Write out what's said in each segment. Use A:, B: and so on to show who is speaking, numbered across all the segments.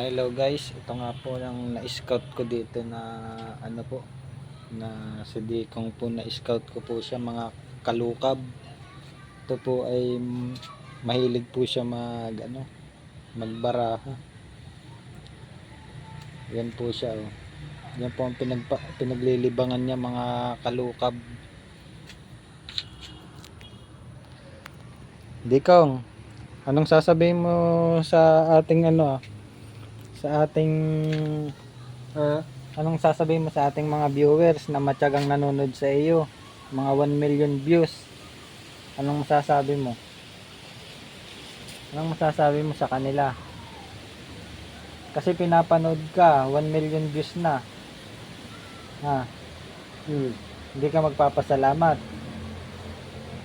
A: Hello guys, ito nga po yung na-scout ko dito na ano po, na si Dikong po na-scout ko po siya, mga kalukab. Ito po ay mahilig po siya magbaraha. Yan po siya oh. Yan po ang pinaglilibangan niya, mga kalukab. Dikong, anong sasabihin mo sa ating sa ating anong sasabihin mo sa ating mga viewers na matyagang nanonood sa iyo, mga 1 million views? Anong masasabi mo? Anong masasabi mo sa kanila? Kasi pinapanood ka, 1 million views na. Hindi ka magpapasalamat.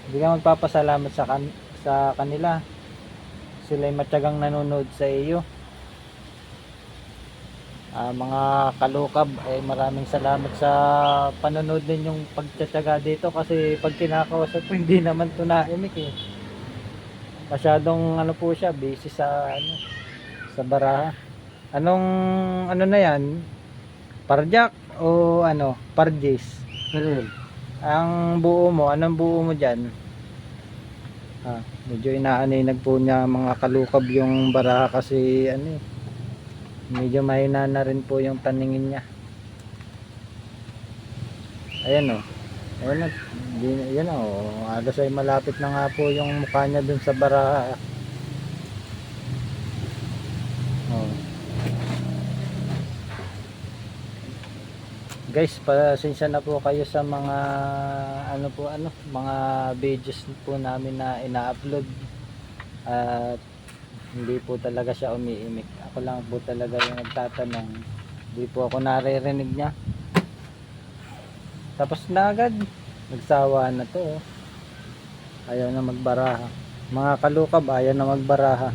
A: Hindi ka magpapasalamat sa kanila. Sila'y matyagang nanonood sa iyo. Mga kalukab, ay maraming salamat sa panonood ninyong pagtsatsaga dito, kasi pag kinakausap ko hindi naman to naimik eh. Masyadong po siya, busy sa baraha. Anong na yan? Parjak o Parjis? Ang buo mo, anong buo mo dyan? Medyo inaaninag po niya mga kalukab yung baraha, kasi medyo mahina na rin po yung taningin niya. Ayan o. Ayan o. Halos ay malapit na nga po yung mukha niya dun sa baraha. Guys, pasensya na po kayo sa mga mga videos po namin na ina-upload. At hindi po talaga siya umiimik. Ako lang po talaga yung nagtatanong. Hindi po ako naririnig niya. Tapos na agad. Nagsawa na to. Ayaw na magbaraha. Mga kalukab, ayaw na magbaraha.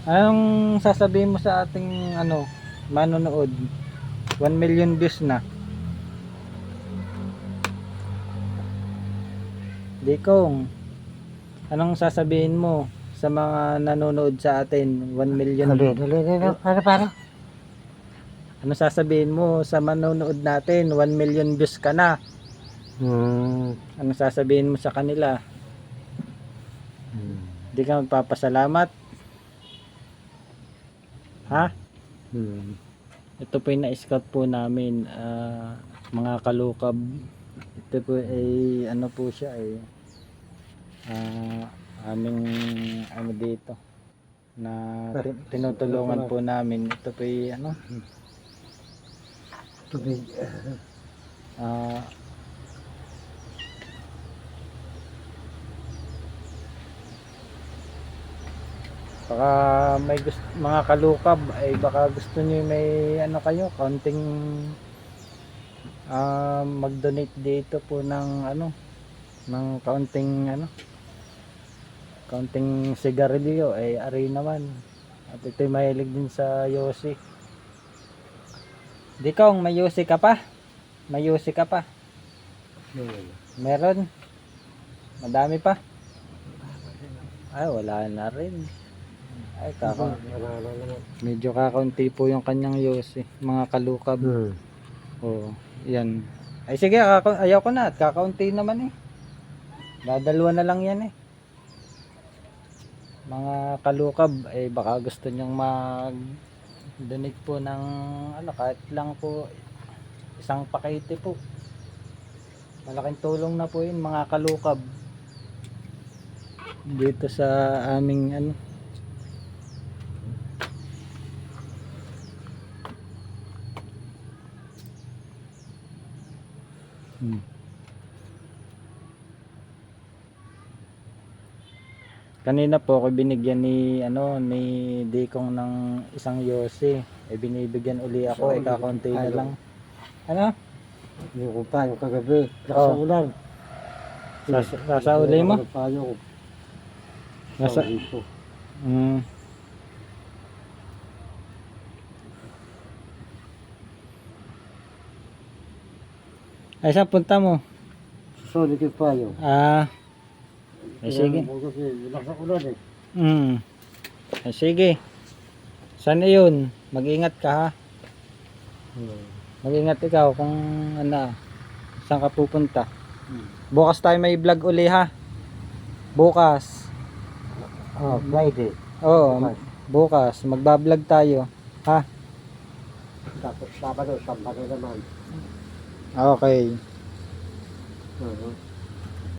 A: Anong sasabihin mo sa ating manonood? 1 million views na. Dikong, anong sasabihin mo sa mga nanonood sa atin? 1 million.
B: Para.
A: Ano sasabihin mo sa manonood natin? 1 million views ka na. Ano sasabihin mo sa kanila? Hindi ka magpapasalamat? Ha? Ito po yung na-scout po namin, mga kalukab. Ito po ay po siya ay aming dito na tinutulungan po namin. Ito po ay
B: Tubig.
A: Baka may mga kalukab ay baka gusto niyo may kayo kaunting mag-donate dito po ng ng kaunting sigarilyo ay ari naman. At ito'y mahilig din sa yosi. Dikong, may yosi ka pa? May yosi ka pa? Meron? Madami pa? Ay, wala na rin. Ay, medyo kakaunti po yung kanyang yosi, mga kalukab. Yan. Ay sige, ayaw ko na at kakaunti naman eh. Dadalawa na lang yan eh. Mga kalukab, ay baka gusto nyong mag-donate po ng kahit lang po isang pakete po. Malaking tulong na po yun, mga kalukab. Dito sa aming Kanina po ako binigyan ni Dikong ng isang yosi. Binibigyan uli ako, kakaunti na lang.
B: Yung kupa, yung kagabi. Ulan.
A: Sasauli mo? Nasa
B: ito.
A: Ay, saan punta mo?
B: Susunod yung payo.
A: Ay sige.
B: Kasi ulan sa ulan eh.
A: Ay sige. Sana yun. Mag-ingat ka ha.
B: Hmm.
A: Mag-ingat ikaw kung ano, saan ka pupunta.
B: Hmm.
A: Bukas tayo may vlog uli ha. Bukas.
B: Oh, Friday.
A: Oo, bukas. Magbablog tayo. Ha?
B: Tapos Sabado naman.
A: Okay.
B: Mhm.